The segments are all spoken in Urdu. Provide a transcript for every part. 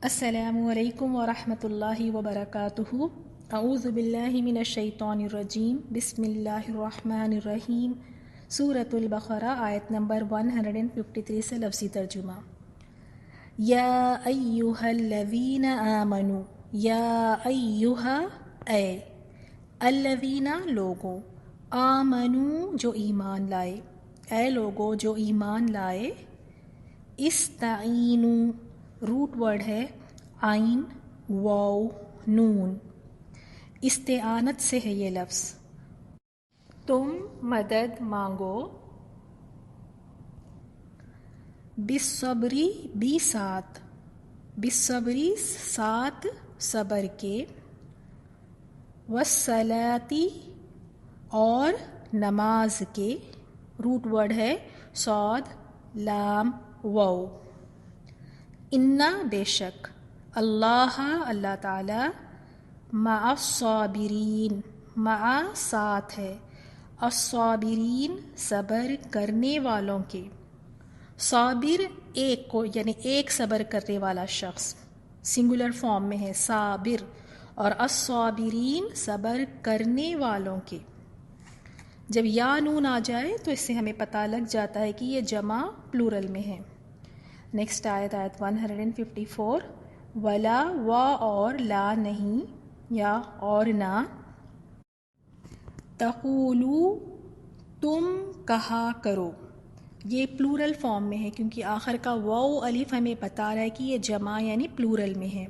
السلام علیکم ورحمۃ اللہ وبرکاتہ۔ اعوذ باللہ من الشیطان الرجیم، بسم اللہ الرحمن الرحیم۔ سورۃ البقرہ آیت نمبر 153 سے لفظی ترجمہ۔ یا ایہا الذین آمنوا، یا ایہا اے، الذین لوگوں، آمنوا جو ایمان لائے، اے لوگوں جو ایمان لائے، استعینوا روٹ ورڈ ہے عین واو نون، استعانت سے ہے یہ لفظ، تم مدد مانگو، بالصبری بھی ساتھ، بالصبری ساتھ صبر کے، والصلاۃ اور نماز کے، روٹ ورڈ ہے صاد لام واو، انا بے شک، اللہ اللہ تعالی، مع الصابرین مع ساتھ ہے، الصابرین صبر کرنے والوں کے، صابر ایک کو یعنی ایک صبر کرنے والا شخص، سنگولر فارم میں ہے صابر، اور الصابرین صبر کرنے والوں کے۔ جب یا نون آ جائے تو اس سے ہمیں پتہ لگ جاتا ہے کہ یہ جمع پلورل میں ہے۔ نیکسٹ آیت 154، ولا و اور لا نہیں یا اور نہ، تقولو تم کہا کرو، یہ پلورل فارم میں ہے کیونکہ آخر کا واو الف ہمیں بتا رہا ہے کہ یہ جمع یعنی پلورل میں ہے۔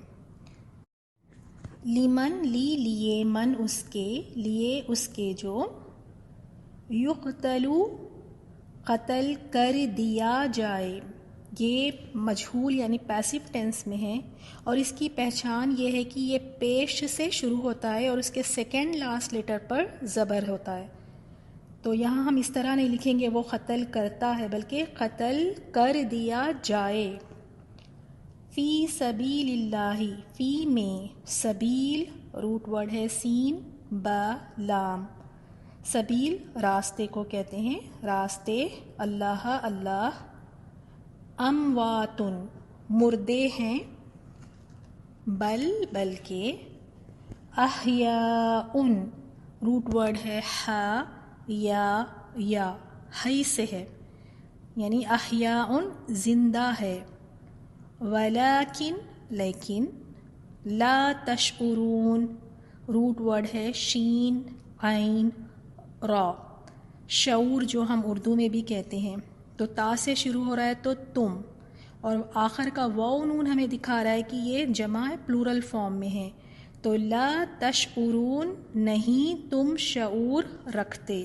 لمن لیے من اس کے، لیے اس کے جو، یقتلو قتل کر دیا جائے، یہ مجہول یعنی پیسو ٹینس میں ہے، اور اس کی پہچان یہ ہے کہ یہ پیش سے شروع ہوتا ہے اور اس کے سیکنڈ لاسٹ لیٹر پر زبر ہوتا ہے، تو یہاں ہم اس طرح نہیں لکھیں گے وہ قتل کرتا ہے، بلکہ قتل کر دیا جائے۔ فی سبیل اللہ، فی میں، سبیل روٹ ورڈ ہے سین با لام، سبیل راستے کو کہتے ہیں، راستے، اللہ اللہ، امواتن مردے ہیں، بلکہ، احیاءن روٹ ورڈ ہے ہا یا ہی سے ہے، یعنی احیاءن زندہ ہے، ولیکن لیکن، لا تشعرون روٹ ورڈ ہے شین عین را، شعور جو ہم اردو میں بھی کہتے ہیں، تو تا سے شروع ہو رہا ہے تو تم، اور آخر کا واو نون ہمیں دکھا رہا ہے کہ یہ جمع پلورل فارم میں ہے، تو لا تشعرون نہیں تم شعور رکھتے۔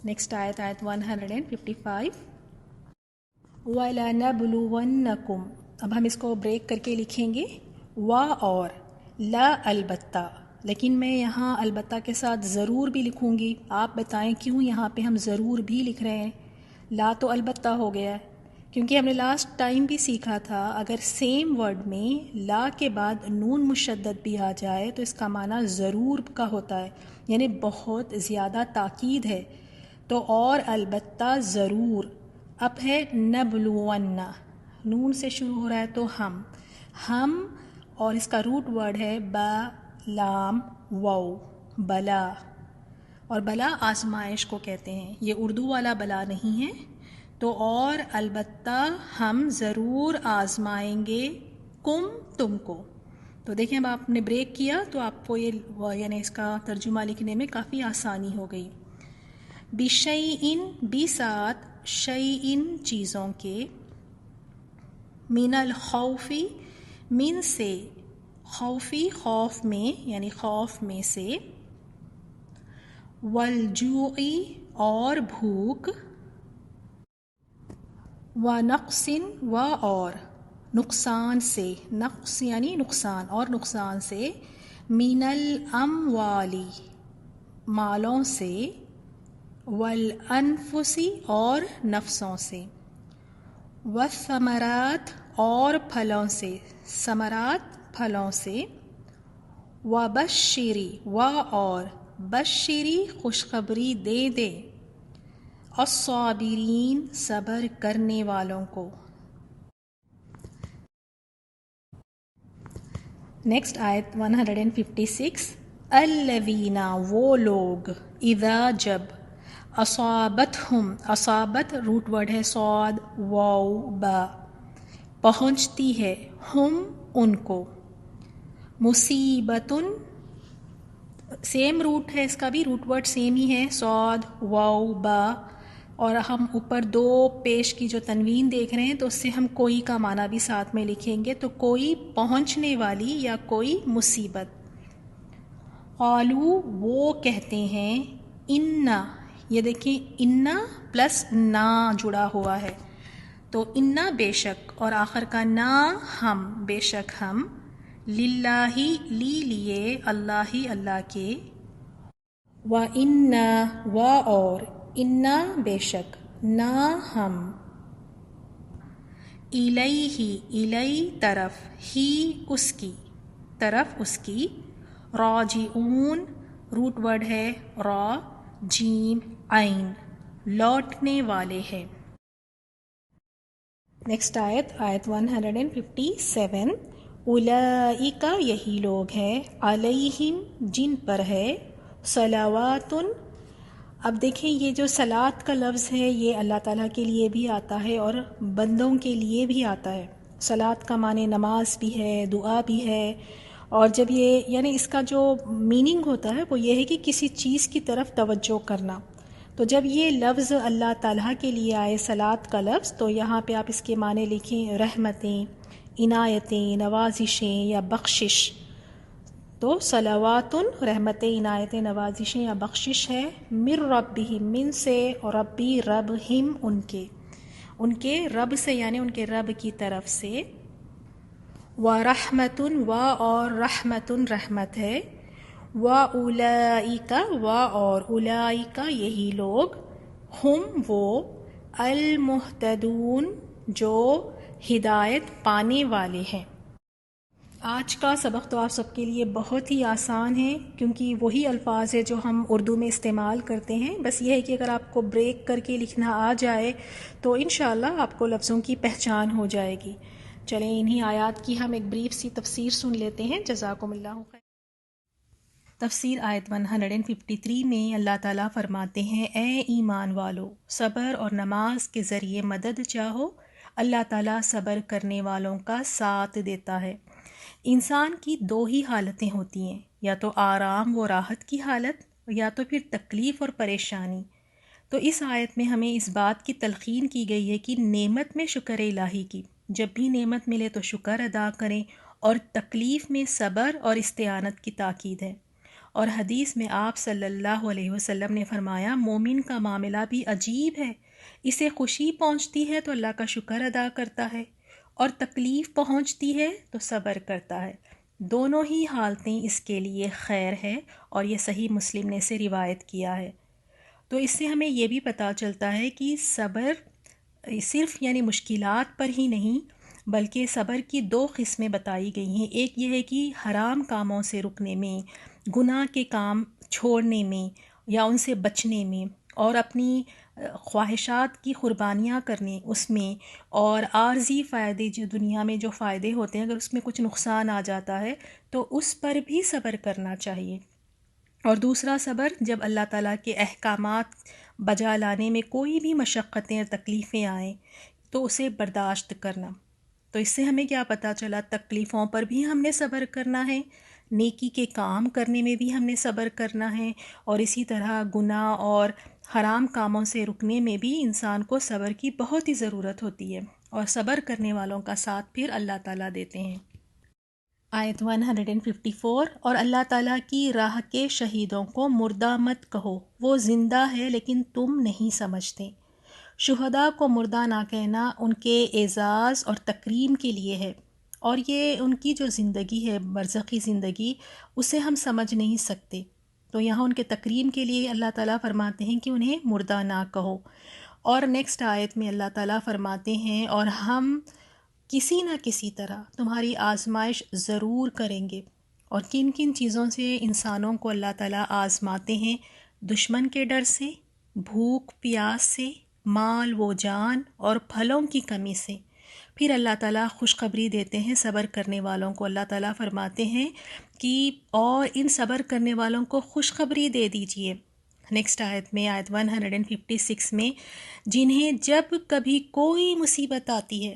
نیکسٹ آیت 155، وَلَنَبْلُوَنَّكُمْ، اب ہم اس کو بریک کر کے لکھیں گے، وا اور، لا البتہ، لیکن میں یہاں البتہ کے ساتھ ضرور بھی لکھوں گی، آپ بتائیں کیوں یہاں پہ ہم ضرور بھی لکھ رہے ہیں، لا تو البتہ ہو گیا ہے، کیونکہ ہم نے لاسٹ ٹائم بھی سیکھا تھا اگر سیم ورڈ میں لا کے بعد نون مشدد بھی آ جائے تو اس کا معنی ضرور کا ہوتا ہے، یعنی بہت زیادہ تاکید ہے، تو اور البتہ ضرور، اب ہے نبلون، نون سے شروع ہو رہا ہے تو ہم، اور اس کا روٹ ورڈ ہے با لام واو، بلا، اور بلا آزمائش کو کہتے ہیں، یہ اردو والا بلا نہیں ہے، تو اور البتہ ہم ضرور آزمائیں گے تم کو، تو دیکھیں اب آپ نے بریک کیا تو آپ کو یہ یعنی اس کا ترجمہ لکھنے میں کافی آسانی ہو گئی۔ بشیئن بھی ساتھ، شیئن چیزوں کے، من الخوف من سے، خوفی خوف میں یعنی خوف میں سے، والجوع اور بھوک، ونقص و اور نقصان سے، نقص یعنی نقصان اور نقصان سے، من الاموال مالوں سے، والانفس اور نفسوں سے، والثمرات اور پھلوں سے، ثمرات پھلوں سے، وبشری و اور بشری خوشخبری دے دے، الصابرین صبر کرنے والوں کو۔ نیکسٹ آیت 156. الذین وہ لوگ اذا جب اصابتہم اصابت روٹ ورڈ ہے صاد واو با پہنچتی ہے ہم ان کو مصیبتن سیم روٹ ہے اس کا بھی روٹ ورڈ سیم ہی ہے صاد واو با اور ہم اوپر دو پیش کی جو تنوین دیکھ رہے ہیں تو اس سے ہم کوئی کا معنی بھی ساتھ میں لکھیں گے تو کوئی پہنچنے والی یا کوئی مصیبت قالو وہ کہتے ہیں انا یہ دیکھیں انا پلس نا جڑا ہوا ہے تو انا بے شک اور آخر کا نا ہم بے شک ہم للہ لیے اللہ کے و انا و اور انا بے شک نا ہم الی طرف ہی اس کی راجعون روٹ ورڈ ہے را جیم عین لوٹنے والے ہیں. نیکسٹ آیت 157. اولئک یہی لوگ ہیں علیہم جن پر ہے صلواتن. اب دیکھیں یہ جو صلات کا لفظ ہے یہ اللہ تعالیٰ کے لیے بھی آتا ہے اور بندوں کے لیے بھی آتا ہے. صلات کا معنی نماز بھی ہے دعا بھی ہے اور جب یہ یعنی اس کا جو میننگ ہوتا ہے وہ یہ ہے کہ کسی چیز کی طرف توجہ کرنا. تو جب یہ لفظ اللہ تعالیٰ کے لیے آئے صلات کا لفظ تو یہاں پہ آپ اس کے معنی لکھیں رحمتیں عنایتیں نوازشیں یا بخشش. تو صلواتن رحمتیں عنایتیں نوازشیں یا بخشش ہے من ربہم من سے اور ربی رب ہم ان کے رب سے یعنی ان کے رب کی طرف سے ورحمتن و اور رحمتن رحمت ہے وَأُولَئِكَ و اور اولئک یہی لوگ ہم وہ المہتدون جو ہدایت پانے والے ہیں. آج کا سبق تو آپ سب کے لیے بہت ہی آسان ہے کیونکہ وہی الفاظ ہے جو ہم اردو میں استعمال کرتے ہیں. بس یہ ہے کہ اگر آپ کو بریک کر کے لکھنا آ جائے تو انشاءاللہ آپ کو لفظوں کی پہچان ہو جائے گی. چلیں انہی آیات کی ہم ایک بریف سی تفسیر سن لیتے ہیں. جزاکم اللہ خیر. تفسیر آیت 153 میں اللہ تعالیٰ فرماتے ہیں اے ایمان والو صبر اور نماز کے ذریعے مدد چاہو اللہ تعالیٰ صبر کرنے والوں کا ساتھ دیتا ہے. انسان کی دو ہی حالتیں ہوتی ہیں یا تو آرام و راحت کی حالت یا تو پھر تکلیف اور پریشانی. تو اس آیت میں ہمیں اس بات کی تلقین کی گئی ہے کہ نعمت میں شکر الہی کی جب بھی نعمت ملے تو شکر ادا کریں اور تکلیف میں صبر اور استعانت کی تاکید ہے. اور حدیث میں آپ صلی اللہ علیہ وسلم نے فرمایا مومن کا معاملہ بھی عجیب ہے اسے خوشی پہنچتی ہے تو اللہ کا شکر ادا کرتا ہے اور تکلیف پہنچتی ہے تو صبر کرتا ہے. دونوں ہی حالتیں اس کے لیے خیر ہے اور یہ صحیح مسلم نے اسے روایت کیا ہے. تو اس سے ہمیں یہ بھی پتہ چلتا ہے کہ صبر صرف یعنی مشکلات پر ہی نہیں بلکہ صبر کی دو قسمیں بتائی گئی ہیں. ایک یہ ہے کہ حرام کاموں سے رکنے میں گناہ کے کام چھوڑنے میں یا ان سے بچنے میں اور اپنی خواہشات کی قربانیاں کرنے اس میں اور عارضی فائدے جو دنیا میں جو فائدے ہوتے ہیں اگر اس میں کچھ نقصان آ جاتا ہے تو اس پر بھی صبر کرنا چاہیے. اور دوسرا صبر جب اللہ تعالیٰ کے احکامات بجا لانے میں کوئی بھی مشقتیں اور تکلیفیں آئیں تو اسے برداشت کرنا. تو اس سے ہمیں کیا پتہ چلا تکلیفوں پر بھی ہم نے صبر کرنا ہے نیکی کے کام کرنے میں بھی ہم نے صبر کرنا ہے اور اسی طرح گناہ اور حرام کاموں سے رکنے میں بھی انسان کو صبر کی بہت ہی ضرورت ہوتی ہے اور صبر کرنے والوں کا ساتھ پھر اللہ تعالیٰ دیتے ہیں. آیت 154 اور اللہ تعالیٰ کی راہ کے شہیدوں کو مردہ مت کہو وہ زندہ ہے لیکن تم نہیں سمجھتے. شہداء کو مردہ نہ کہنا ان کے اعزاز اور تکریم کے لیے ہے اور یہ ان کی جو زندگی ہے برزخی زندگی اسے ہم سمجھ نہیں سکتے. تو یہاں ان کے تکریم کے لیے اللہ تعالیٰ فرماتے ہیں کہ انہیں مردہ نہ کہو. اور نیکسٹ آیت میں اللہ تعالیٰ فرماتے ہیں اور ہم کسی نہ کسی طرح تمہاری آزمائش ضرور کریں گے. اور کن کن چیزوں سے انسانوں کو اللہ تعالیٰ آزماتے ہیں دشمن کے ڈر سے بھوک پیاس سے مال و جان اور پھلوں کی کمی سے. پھر اللہ تعالیٰ خوشخبری دیتے ہیں صبر کرنے والوں کو. اللہ تعالیٰ فرماتے ہیں کہ اور ان صبر کرنے والوں کو خوشخبری دے دیجئے. نیکسٹ آیت میں، آیت 156 میں، جنہیں جب کبھی کوئی مصیبت آتی ہے.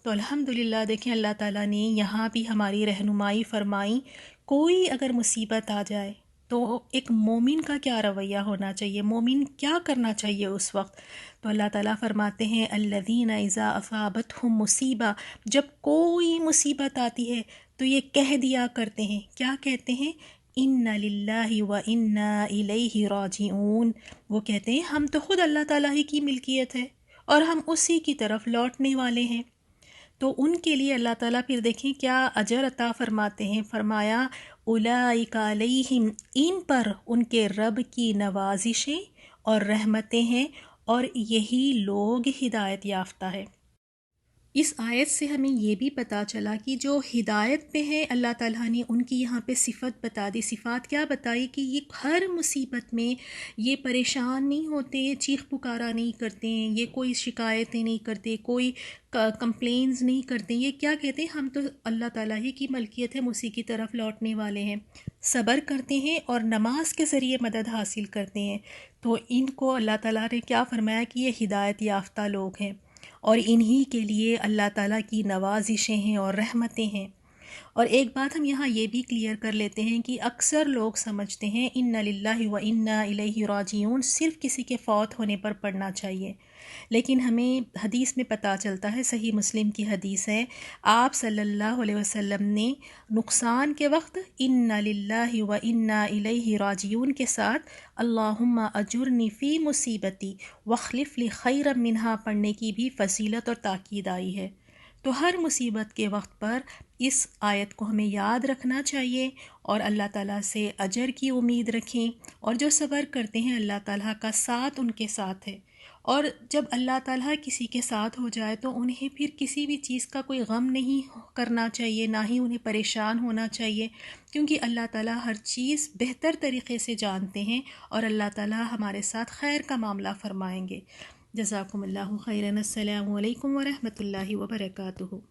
تو الحمدللہ دیکھیں اللہ تعالیٰ نے یہاں بھی ہماری رہنمائی فرمائی. کوئی اگر مصیبت آ جائے تو ایک مومن کا کیا رویہ ہونا چاہیے، مومن کیا کرنا چاہیے اس وقت. تو اللہ تعالیٰ فرماتے ہیں الذین اذا اصابتہم مصیبہ، جب کوئی مصیبت آتی ہے تو یہ کہہ دیا کرتے ہیں. کیا کہتے ہیں؟ ان للہ و انا الیہ راجعون. وہ کہتے ہیں ہم تو خود اللہ تعالیٰ ہی کی ملکیت ہے اور ہم اسی کی طرف لوٹنے والے ہیں. تو ان کے لیے اللہ تعالیٰ پھر دیکھیں کیا اجر عطا فرماتے ہیں. فرمایا اولئک علیہم، ان پر ان کے رب کی نوازشیں اور رحمتیں ہیں اور یہی لوگ ہدایت یافتہ ہے. اس آیت سے ہمیں یہ بھی پتہ چلا کہ جو ہدایت پہ ہیں اللہ تعالیٰ نے ان کی یہاں پہ صفت بتا دی. صفات کیا بتائی؟ کہ یہ ہر مصیبت میں یہ پریشان نہیں ہوتے، چیخ پکارا نہیں کرتے ہیں، یہ کوئی شکایتیں نہیں کرتے، کوئی کمپلینز نہیں کرتے. یہ کیا کہتے ہیں؟ ہم تو اللہ تعالیٰ ہی کی ملکیت ہے، ہم اسی کی طرف لوٹنے والے ہیں. صبر کرتے ہیں اور نماز کے ذریعے مدد حاصل کرتے ہیں. تو ان کو اللہ تعالیٰ نے کیا فرمایا کہ یہ ہدایت یافتہ لوگ ہیں اور انہی کے لیے اللہ تعالیٰ کی نوازشیں ہیں اور رحمتیں ہیں. اور ایک بات ہم یہاں یہ بھی کلیئر کر لیتے ہیں کہ اکثر لوگ سمجھتے ہیں ان للہ و انا الیہ راجعون صرف کسی کے فوت ہونے پر پڑھنا چاہیے، لیکن ہمیں حدیث میں پتہ چلتا ہے، صحیح مسلم کی حدیث ہے، آپ صلی اللہ علیہ وسلم نے نقصان کے وقت ان للہ و انا الیہ راجعون کے ساتھ اللہم اجرنی فی مصیبتی واخلف لی خیرا منہا پڑھنے کی بھی فضیلت اور تاکید آئی ہے. تو ہر مصیبت کے وقت پر اس آیت کو ہمیں یاد رکھنا چاہیے اور اللہ تعالیٰ سے اجر کی امید رکھیں. اور جو صبر کرتے ہیں اللہ تعالیٰ کا ساتھ ان کے ساتھ ہے. اور جب اللہ تعالیٰ کسی کے ساتھ ہو جائے تو انہیں پھر کسی بھی چیز کا کوئی غم نہیں کرنا چاہیے، نہ ہی انہیں پریشان ہونا چاہیے، کیونکہ اللہ تعالیٰ ہر چیز بہتر طریقے سے جانتے ہیں اور اللہ تعالیٰ ہمارے ساتھ خیر کا معاملہ فرمائیں گے. جزاکم اللہ خیرا. السلام علیکم ورحمۃ اللہ وبرکاتہ.